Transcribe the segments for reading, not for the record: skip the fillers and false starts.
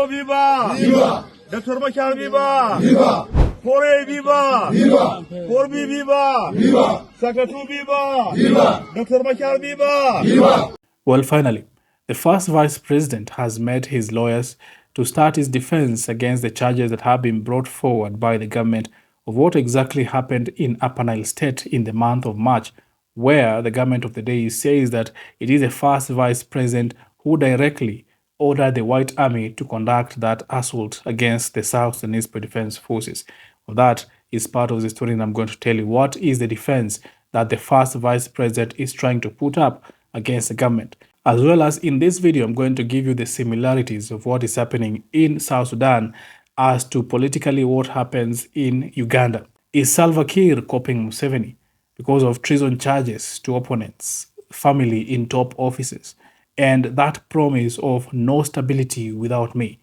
Sonko viva! Viva! Dr. Machar viva! Viva! Kore viva! Viva! Korbi viva! Viva! Sakatu viva! Viva! Dr. Machar viva! Viva! Well, finally, the first vice president has met his lawyers to start his defense against the charges that have been brought forward by the government of what exactly happened in Upper Nile State in the month of March, where the government of the day says that it is the first vice president who directly ordered the White Army to conduct that assault against the South Sudanese Defense Forces. Well, that is part of the story, and I'm going to tell you what is the defense that the first vice president is trying to put up against the government. As well as in this video, I'm going to give you the similarities of what is happening in South Sudan as to politically what happens in Uganda. Is Salva Kiir copying Museveni because of treason charges to opponents, family in top offices, and that promise of no stability without me?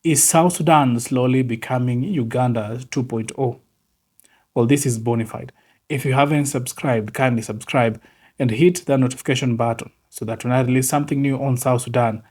Is South Sudan slowly becoming Uganda 2.0? Well, this is bona fide. If you haven't subscribed, kindly subscribe and hit the notification button so that when I release something new on South Sudan,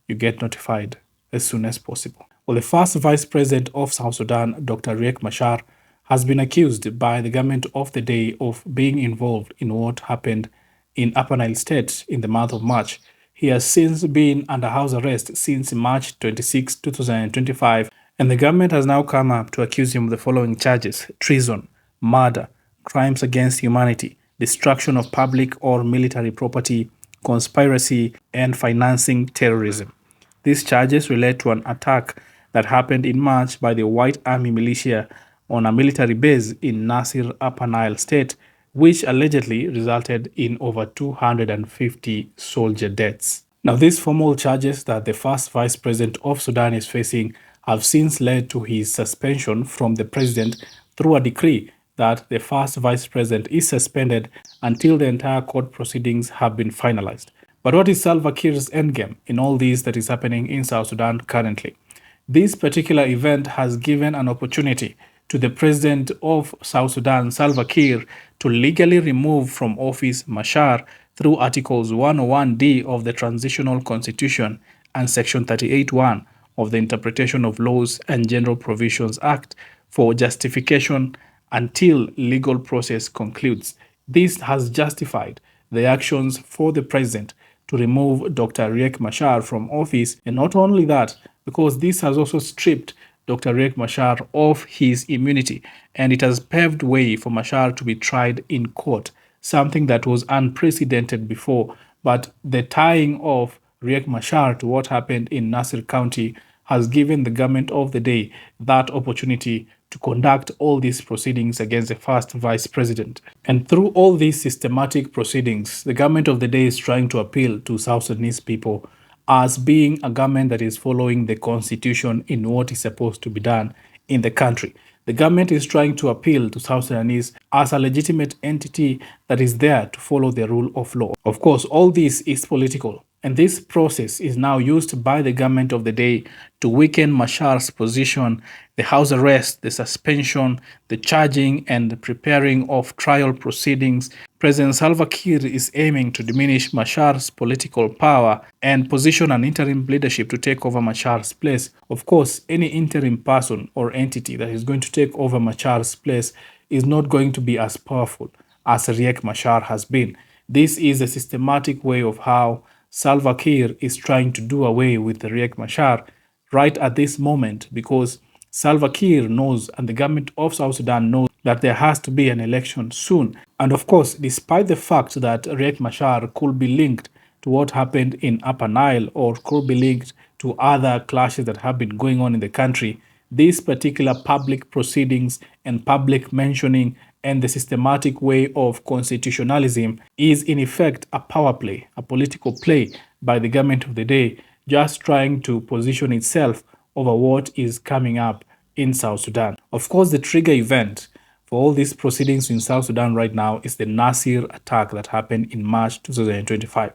you get notified as soon as possible. Well, the first vice president of South Sudan, Dr. Riek Machar, has been accused by the government of the day of being involved in what happened in Upper Nile State in the month of March. He has since been under house arrest since March 26, 2025, and the government has now come up to accuse him of the following charges: treason, murder, crimes against humanity, destruction of public or military property, conspiracy, and financing terrorism. These charges relate to an attack that happened in March by the White Army militia on a military base in Nasir, Upper Nile State, which allegedly resulted in over 250 soldier deaths. Now, these formal charges that the first vice president of Sudan is facing have since led to his suspension from the president through a decree that the first vice president is suspended until the entire court proceedings have been finalized. But what is Salva Kiir's endgame in all this that is happening in South Sudan currently? This particular event has given an opportunity to the president of South Sudan, Salva Kiir, to legally remove from office Machar through Articles 101D of the Transitional Constitution and Section 38(1) of the Interpretation of Laws and General Provisions Act for justification until legal process concludes. This has justified the actions for the president to remove Dr. Riek Machar from office, and not only that, because this has also stripped Dr. Riek Machar of his immunity, and it has paved way for Machar to be tried in court, something that was unprecedented before. But the tying of Riek Machar to what happened in Nasir County has given the government of the day that opportunity to conduct all these proceedings against the first vice president. And through all these systematic proceedings, the government of the day is trying to appeal to South Sudanese people as being a government that is following the constitution in what is supposed to be done in the country. The government is trying to appeal to South Sudanese as a legitimate entity that is there to follow the rule of law. Of course, all this is political, and this process is now used by the government of the day to weaken Machar's position, the house arrest, the suspension, the charging, and the preparing of trial proceedings. President Salva Kiir is aiming to diminish Machar's political power and position an interim leadership to take over Machar's place. Of course, any interim person or entity that is going to take over Machar's place is not going to be as powerful as Riek Machar has been. This is a systematic way of how Salva Kiir is trying to do away with Riek Machar right at this moment, because Salva Kiir knows, and the government of South Sudan knows, that there has to be an election soon. And of course, despite the fact that Riek Machar could be linked to what happened in Upper Nile or could be linked to other clashes that have been going on in the country, these particular public proceedings and public mentioning and the systematic way of constitutionalism is in effect a power play, a political play by the government of the day, just trying to position itself over what is coming up in South Sudan. Of course, the trigger event for all these proceedings in South Sudan right now is the Nasir attack that happened in March 2025.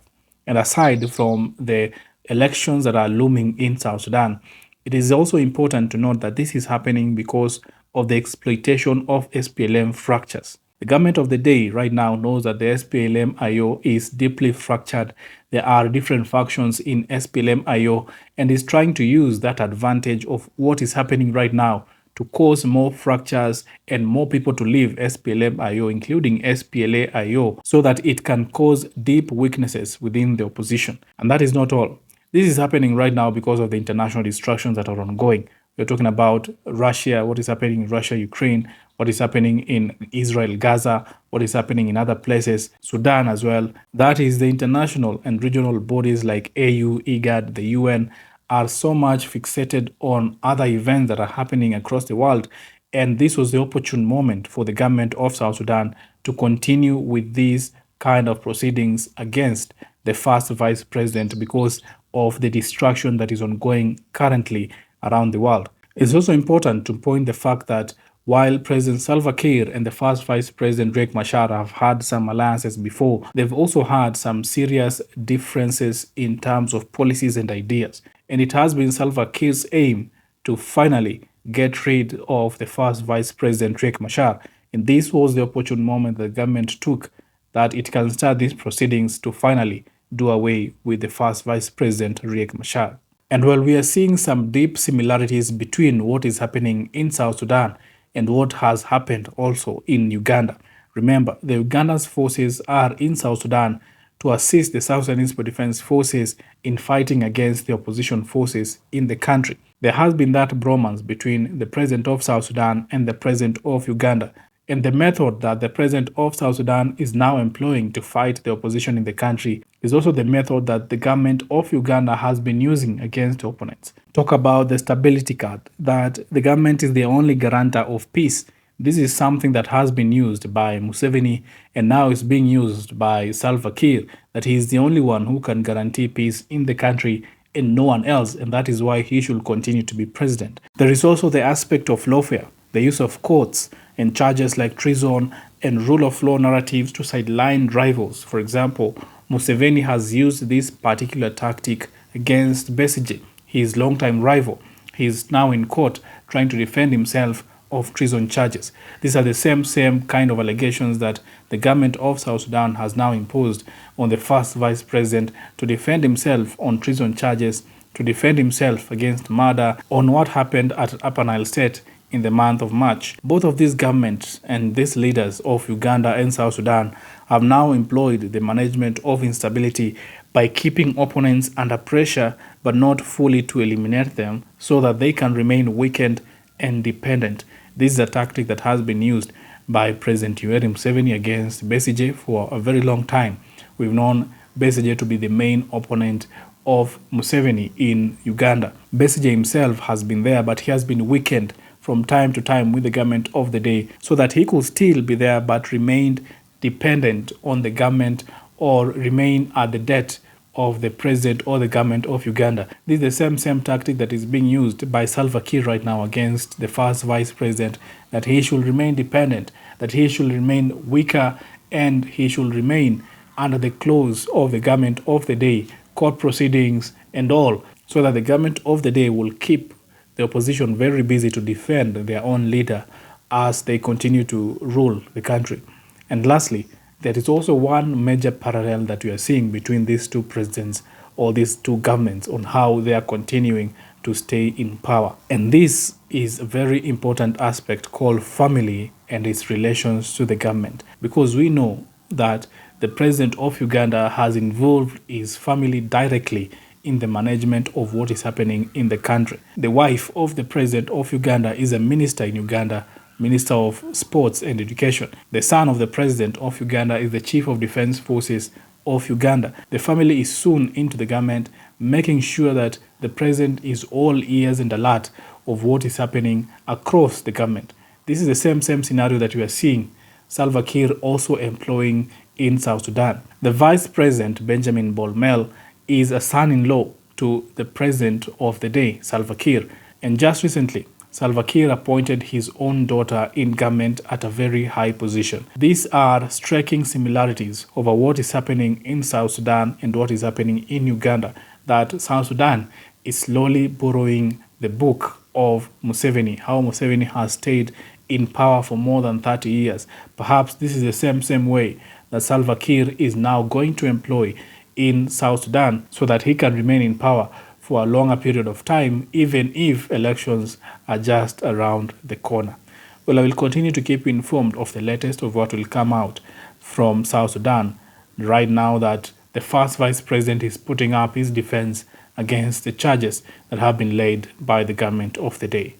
And aside from the elections that are looming in South Sudan, it is also important to note that this is happening because of the exploitation of SPLM fractures. The government of the day right now knows that the SPLM-IO is deeply fractured. There are different factions in SPLM-IO and is trying to use that advantage of what is happening right now to cause more fractures and more people to leave SPLM-IO, including SPLA-IO, so that it can cause deep weaknesses within the opposition. And that is not all. This is happening right now because of the international distractions that are ongoing. We're talking about Russia, what is happening in Russia, Ukraine, what is happening in Israel, Gaza, what is happening in other places, Sudan as well. That is the international and regional bodies like AU, IGAD, the UN are so much fixated on other events that are happening across the world. And this was the opportune moment for the government of South Sudan to continue with these kind of proceedings against the first vice president because of the distraction that is ongoing currently around the world. It's also important to point the fact that while President Salva Kiir and the first Vice President Riek Machar have had some alliances before, they've also had some serious differences in terms of policies and ideas. And it has been Salva Kiir's aim to finally get rid of the first Vice President Riek Machar. And this was the opportune moment the government took that it can start these proceedings to finally do away with the first Vice President Riek Machar. And while we are seeing some deep similarities between what is happening in South Sudan and what has happened also in Uganda, remember, the Uganda's forces are in South Sudan to assist the South Sudanese Defense Forces in fighting against the opposition forces in the country. There has been that bromance between the president of South Sudan and the president of Uganda. And the method that the president of South Sudan is now employing to fight the opposition in the country is also the method that the government of Uganda has been using against opponents. Talk about the stability card, that the government is the only guarantor of peace. This is something that has been used by Museveni and now is being used by Salva Kiir, that he is the only one who can guarantee peace in the country and no one else, and that is why he should continue to be president. There is also the aspect of lawfare, the use of courts and charges like treason and rule of law narratives to sideline rivals. For example, Museveni has used this particular tactic against Besigye, his longtime rival. He is now in court trying to defend himself of treason charges. These are the same kind of allegations that the government of South Sudan has now imposed on the first vice president to defend himself on treason charges, to defend himself against murder, on what happened at Upper Nile State in the month of March. Both of these governments and these leaders of Uganda and South Sudan have now employed the management of instability by keeping opponents under pressure but not fully to eliminate them so that they can remain weakened and dependent. This is a tactic that has been used by President Museveni against Besigye for a very long time. We've known Besigye to be the main opponent of Museveni in Uganda. Besigye himself has been there, but he has been weakened from time to time with the government of the day so that he could still be there but remained dependent on the government or remain at the debt of the president or the government of Uganda. This is the same tactic that is being used by Salva Kiir right now against the first vice president, that he should remain dependent, that he should remain weaker, and he should remain under the clause of the government of the day, court proceedings and all, so that the government of the day will keep the opposition very busy to defend their own leader as they continue to rule the country. And lastly, there is also one major parallel that we are seeing between these two presidents or these two governments on how they are continuing to stay in power. And this is a very important aspect called family and its relations to the government, because we know that the president of Uganda has involved his family directly in the management of what is happening in the country. The wife of the president of Uganda is a minister in Uganda, Minister of Sports and Education. The son of the president of Uganda is the Chief of Defense Forces of Uganda. The family is soon into the government, making sure that the president is all ears and alert of what is happening across the government. This is the same scenario that we are seeing Salva Kiir also employing in South Sudan. The vice president, Benjamin Bolmel, is a son-in-law to the president of the day, Salva Kiir. And just recently, Salva Kiir appointed his own daughter in government at a very high position. These are striking similarities over what is happening in South Sudan and what is happening in Uganda, that South Sudan is slowly borrowing the book of Museveni, how Museveni has stayed in power for more than 30 years. Perhaps this is the same way that Salva Kiir is now going to employ in South Sudan so that he can remain in power for a longer period of time, even if elections are just around the corner. Well, I will continue to keep you informed of the latest of what will come out from South Sudan right now that the first vice president is putting up his defense against the charges that have been laid by the government of the day.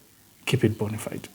Keep it bona fide.